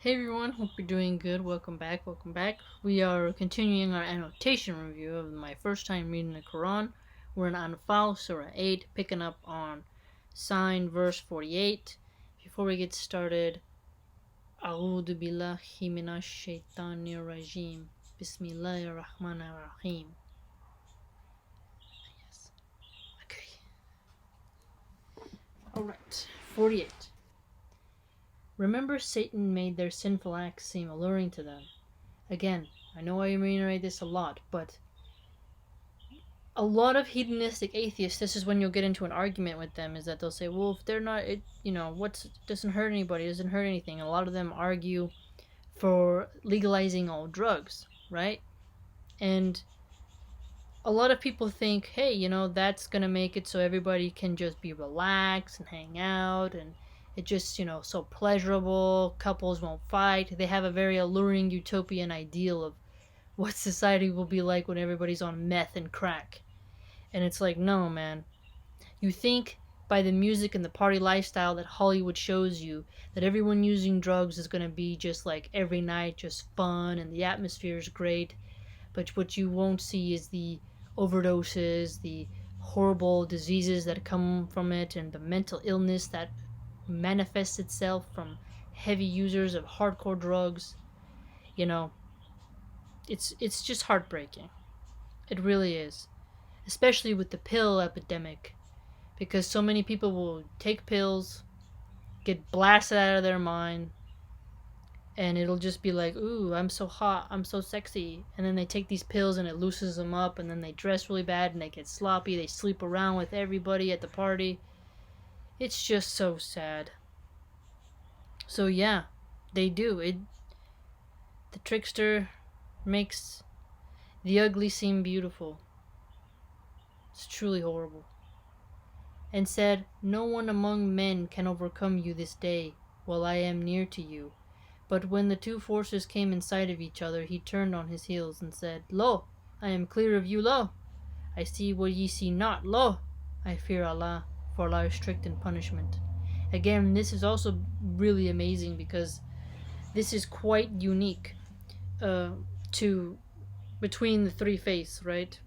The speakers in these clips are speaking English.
Hey everyone, hope you're doing good. Welcome back, We are continuing our annotation review of my first time reading the Quran. We're in Anfal, Surah 8, picking up on sign verse 48. Before we get started, A'udhu billahi minash shaitanir rajim. Bismillahir rahmanir rahim. Yes. Okay. Alright. 48. Remember, Satan made their sinful acts seem alluring to them. Again, I know I reiterate this a lot, but a lot of hedonistic atheists, this is when you'll get into an argument with them, is that they'll say, well, if they're not, what's, doesn't hurt anybody, doesn't hurt anything. And a lot of them argue for legalizing all drugs, right? And a lot of people think, hey, that's going to make it so everybody can just be relaxed and hang out, and it just, so pleasurable, couples won't fight. They have a very alluring utopian ideal of what society will be like when everybody's on meth and crack. And it's like, no, man. You think by the music and the party lifestyle that Hollywood shows you that everyone using drugs is going to be just like every night, just fun, and the atmosphere is great. But what you won't see is the overdoses, the horrible diseases that come from it, and the mental illness that manifests itself from heavy users of hardcore drugs. You know, it's just heartbreaking. It really is. Especially with the pill epidemic, because so many people will take pills, get blasted out of their mind, and it'll just be like, ooh, I'm so hot, I'm so sexy. And then they take these pills and it loosens them up, and then they dress really bad and they get sloppy, they sleep around with everybody at the party. It's just so sad. So yeah, they do. The trickster makes the ugly seem beautiful. It's truly horrible. And said, no one among men can overcome you this day, while I am near to you. But when the two forces came in sight of each other, he turned on his heels and said, lo, I am clear of you, lo. I see what ye see not, lo. I fear Allah, for Allah is strict in punishment. Again, this is also really amazing because this is quite unique to between the three faiths, right?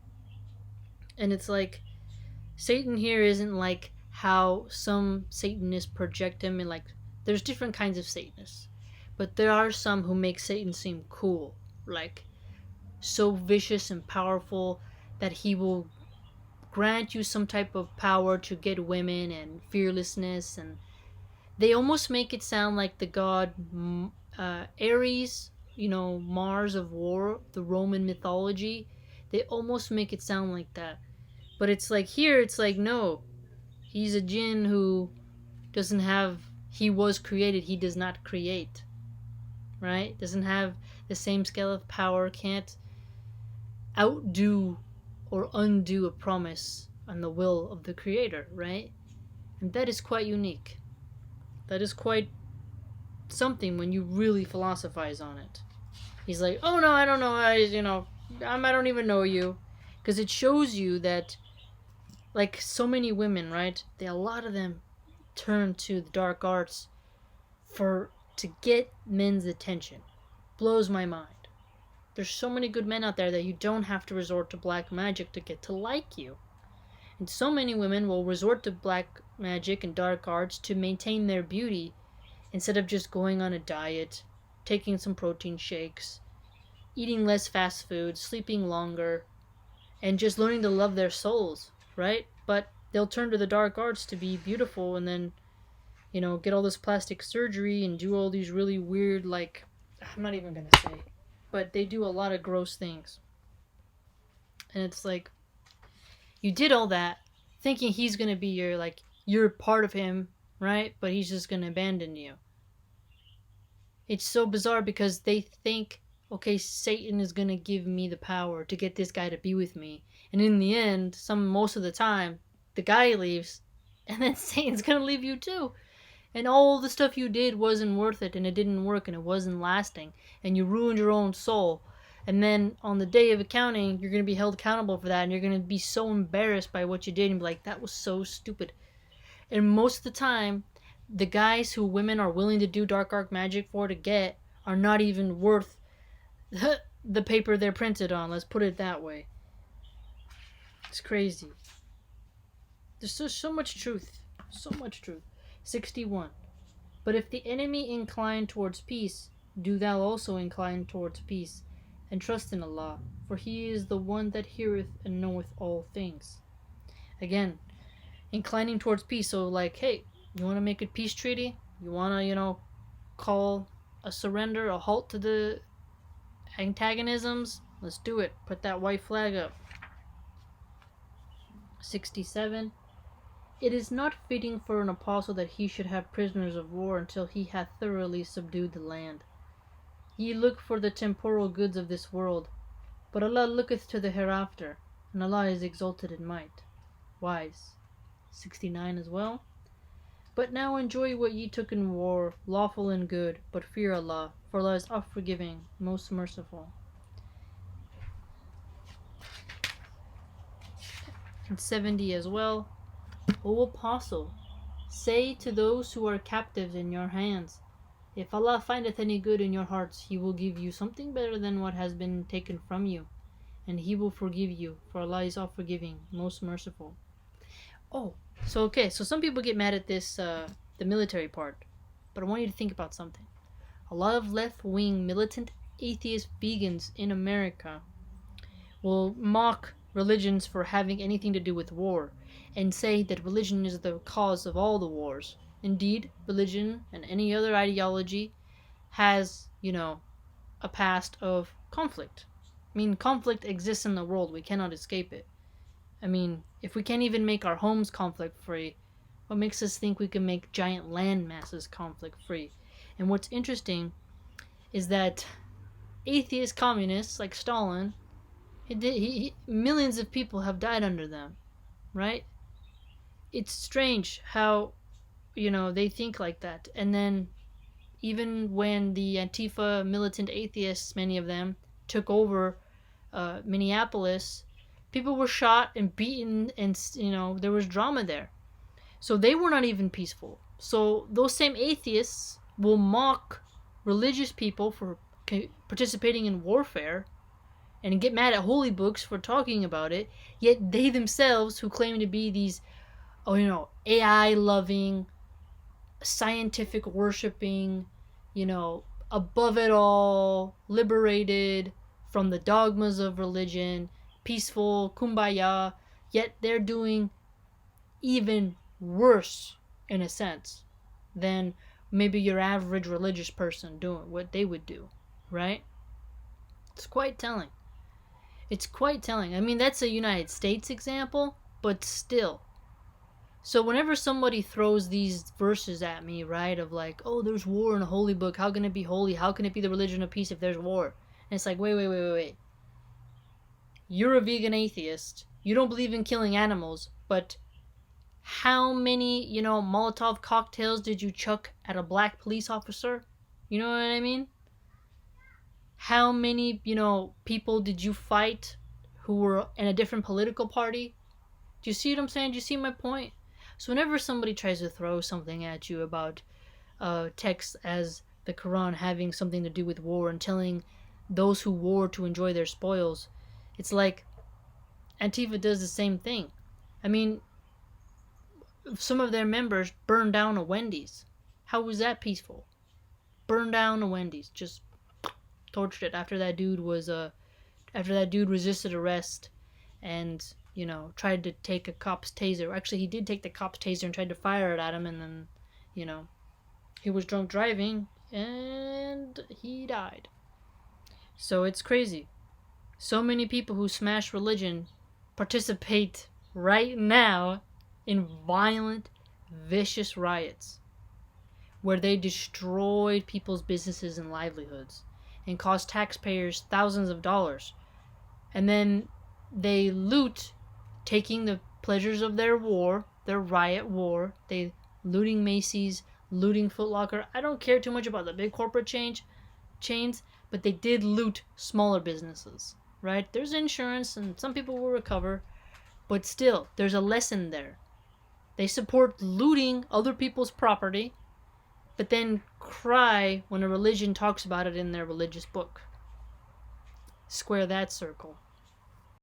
And it's like Satan here isn't like how some Satanists project him, and like there's different kinds of Satanists, but there are some who make Satan seem cool, like so vicious and powerful that he will grant you some type of power to get women and fearlessness, and they almost make it sound like the god Ares, Mars of war, the Roman mythology. They almost make it sound like that. But it's like here, it's like, no, he's a jinn who doesn't have, he was created, he does not create, right? Doesn't have the same scale of power, can't outdo or undo a promise on the will of the creator, right? And that is quite unique. That is quite something when you really philosophize on it. He's like, oh no, I don't know, I don't even know you. Because it shows you that, like so many women, right? A lot of them turn to the dark arts to get men's attention. Blows my mind. There's so many good men out there that you don't have to resort to black magic to get to like you. And so many women will resort to black magic and dark arts to maintain their beauty instead of just going on a diet, taking some protein shakes, eating less fast food, sleeping longer, and just learning to love their souls, right? But they'll turn to the dark arts to be beautiful, and then, get all this plastic surgery and do all these really weird, like, I'm not even gonna say, but they do a lot of gross things. And it's like, you did all that thinking he's gonna be you're part of him, right? But he's just gonna abandon you. It's so bizarre because they think, okay, Satan is gonna give me the power to get this guy to be with me, and in the end, most of the time, the guy leaves, and then Satan's gonna leave you too. And all the stuff you did wasn't worth it, and it didn't work, and it wasn't lasting, and you ruined your own soul. And then on the day of accounting, you're gonna be held accountable for that, and you're gonna be so embarrassed by what you did, and be like, that was so stupid. And most of the time, the guys who women are willing to do dark art magic for to get are not even worth the paper they're printed on. Let's put it that way. It's crazy. There's so much truth. So much truth. 61. But if the enemy incline towards peace, do thou also incline towards peace, and trust in Allah, for He is the one that heareth and knoweth all things. Again, inclining towards peace. So like, hey, you want to make a peace treaty? You want to, call a surrender, a halt to the antagonisms? Let's do it. Put that white flag up. 67. It is not fitting for an apostle that he should have prisoners of war until he hath thoroughly subdued the land. Ye look for the temporal goods of this world, but Allah looketh to the hereafter, and Allah is exalted in might. Wise. 69 as well. But now enjoy what ye took in war, lawful and good, but fear Allah, for Allah is oft-forgiving, most merciful. And 70 as well. O Apostle, say to those who are captives in your hands, if Allah findeth any good in your hearts, He will give you something better than what has been taken from you, and He will forgive you, for Allah is oft-forgiving, most merciful. Oh, so some people get mad at this, the military part, but I want you to think about something. A lot of left-wing militant atheist vegans in America will mock religions for having anything to do with war, and say that religion is the cause of all the wars. Indeed, religion and any other ideology has, a past of conflict. I mean, conflict exists in the world. We cannot escape it. I mean, if we can't even make our homes conflict-free, what makes us think we can make giant land masses conflict-free? And what's interesting is that atheist communists like Stalin, millions of people have died under them, right? It's strange how, they think like that. And then even when the Antifa militant atheists, many of them, took over Minneapolis, people were shot and beaten, and, there was drama there. So they were not even peaceful. So those same atheists will mock religious people for participating in warfare and get mad at holy books for talking about it, yet they themselves, who claim to be these AI-loving, scientific-worshipping, above it all, liberated from the dogmas of religion, peaceful, kumbaya, yet they're doing even worse, in a sense, than maybe your average religious person doing what they would do, right? It's quite telling. It's quite telling. I mean, that's a United States example, but still. So whenever somebody throws these verses at me, right, of like, oh, there's war in a holy book, how can it be holy? How can it be the religion of peace if there's war? And it's like, wait. You're a vegan atheist. You don't believe in killing animals, but how many, Molotov cocktails did you chuck at a black police officer? You know what I mean? How many, people did you fight who were in a different political party? Do you see what I'm saying? Do you see my point? So whenever somebody tries to throw something at you about texts as the Quran having something to do with war and telling those who war to enjoy their spoils, it's like Antifa does the same thing. I mean, some of their members burned down a Wendy's. How was that peaceful? Burned down a Wendy's, just tortured it after that dude resisted arrest and tried to take a cop's taser. Actually, he did take the cop's taser and tried to fire it at him, and then, he was drunk driving, and he died. So it's crazy. So many people who smash religion participate right now in violent, vicious riots where they destroyed people's businesses and livelihoods and cost taxpayers thousands of dollars. And then they loot, taking the pleasures of their war, their riot war. They looting Macy's, looting Foot Locker. I don't care too much about the big corporate chains, but they did loot smaller businesses, right? There's insurance and some people will recover, but still, there's a lesson there. They support looting other people's property, but then cry when a religion talks about it in their religious book. Square that circle.